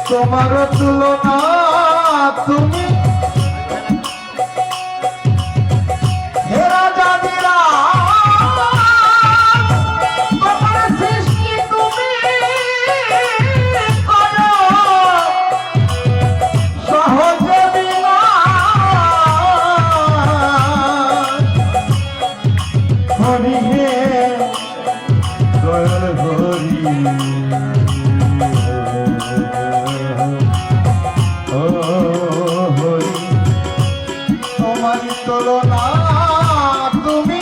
তোমার তুলনা তুমি তুলনা তুমি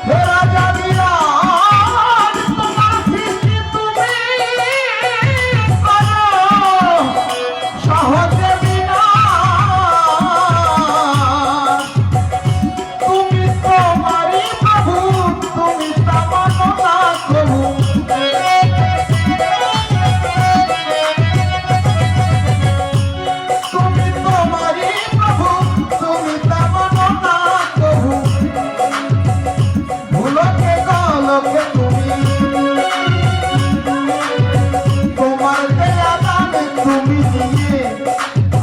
হে রাজা বিরাট তোমার সৃষ্টি তুমি করো সহজে বিনাশ তুমি তোমারই প্রভু তুমি তামান্না করো তুমি তোমারই প্রভু তুমি তামান্না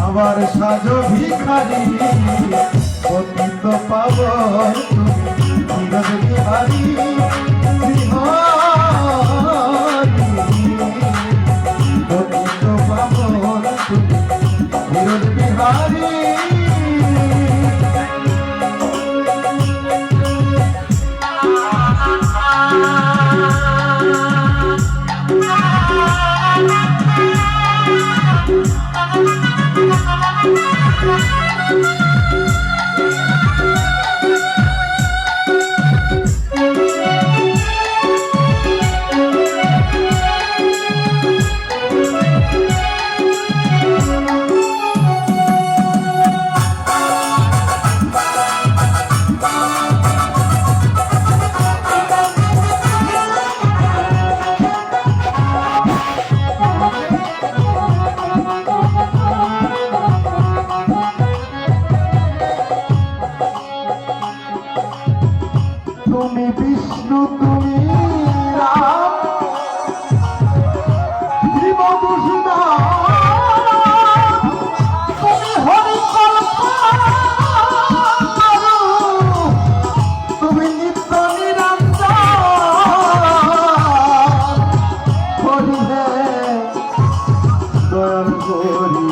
আবার সাজো ভিখারি পতিত পাবন তুমি বিহারি পতিত পাবন তুমি বিহারি তুমি বিষ্ণু তুমি রাম মধুসূদন তুমি হরি তুমি নিত্য নিরঞ্জন হরি হে দয়াল হরি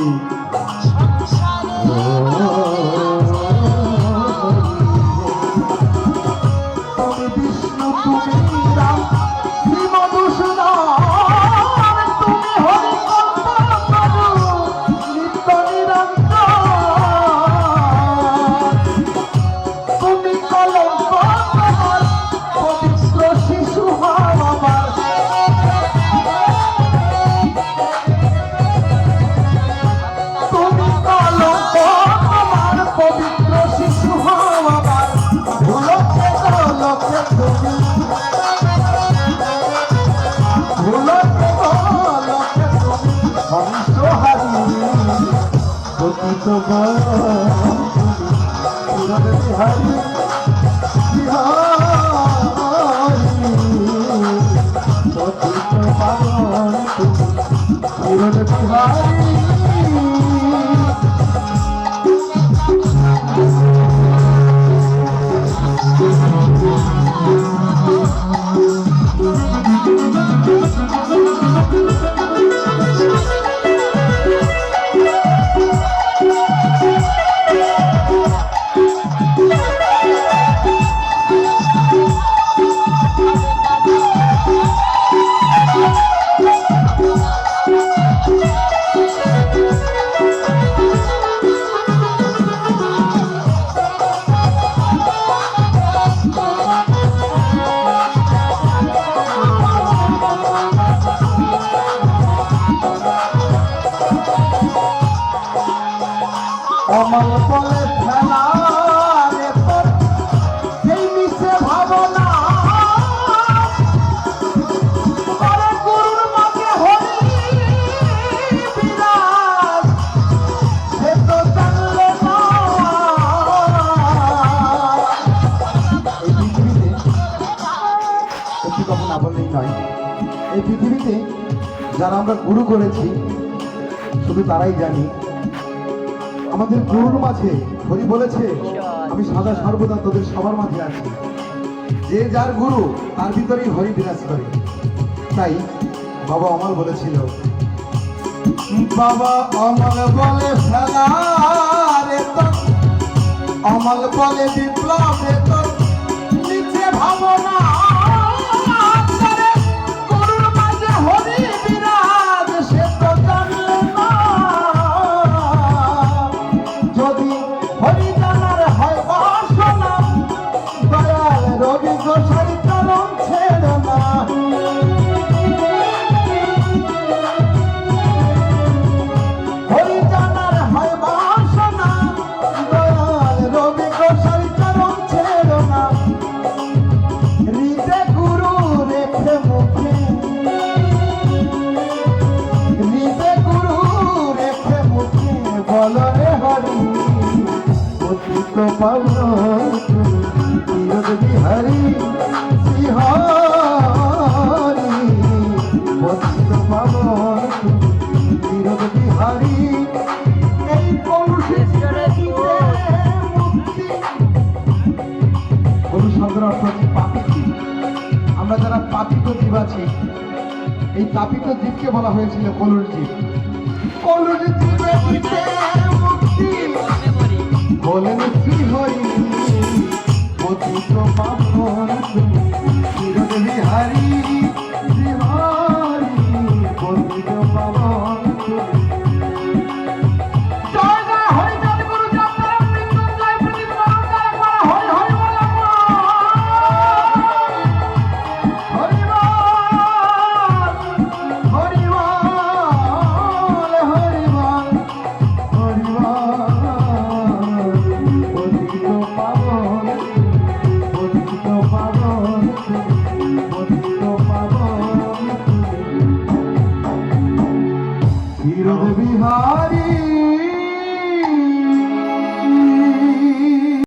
অমল বলে ফেলা রে তোর সেই মিশে ভাবনা করে গুরুর মাকে হরি বিরাট সে তো জানলে না। এই পৃথিবীতে একটি কথা না বললেই নয়, এই পৃথিবীতে যারা আমরা গুরু করেছি শুধু তারাই জানি আমাদের গুরুর মাঝে হরি বলেছে, আমি সদা সর্বদা তোদের সবার মাঝে আছি। যে যার গুরু তার ভিতরেই হরি বিরাজ করে। তাই বাবা অমল বলেছিল, বাবা অমল বলে ফেলা রে তোর, অমল বলে বিপ্লব রে তোর, নিচে ভাবনা গুরুর মাঝে হরি বিরাজ সে তো জানলে না। যদি হরি জানার হয় বাসনা, দয়াল রবি গোসাই চরণ ছেড়ে না। হরি জানার হয় বাসনা, দয়াল রবি গোসাই চরণ ছেড়ে না। হৃদে গুরু রেখে মুখে, হৃদে গুরু রেখে মুখে বল রে হরি, পতিত পাবন চির বিহারী শ্রীহরি, পতিত পাবন চির বিহারী। এই কলুষিত জীবে মুক্তি, কলুষ শব্দের অর্থ হচ্ছে পাপিত। আমরা যারা পাপিত জীব আছি, এই পাপিত জীবকে বলা হয়েছিল কলুষ জীব। কলুষ জীবে দিতে মুক্তি বলেন শ্রীহরি, পতিত পাবন চির বিহারী শ্রীহরি, পতিত পাবন। জয় জয় হরি জয় গুরু যাত্রা মৃত্যুঞ্জয় প্রদীপ নরকার করা হরি হরি বল হরি বল হরি বল হরি বল হরি বল। পতিত পাবন পতিত পাবন পতিত পাবন চির বিহারী।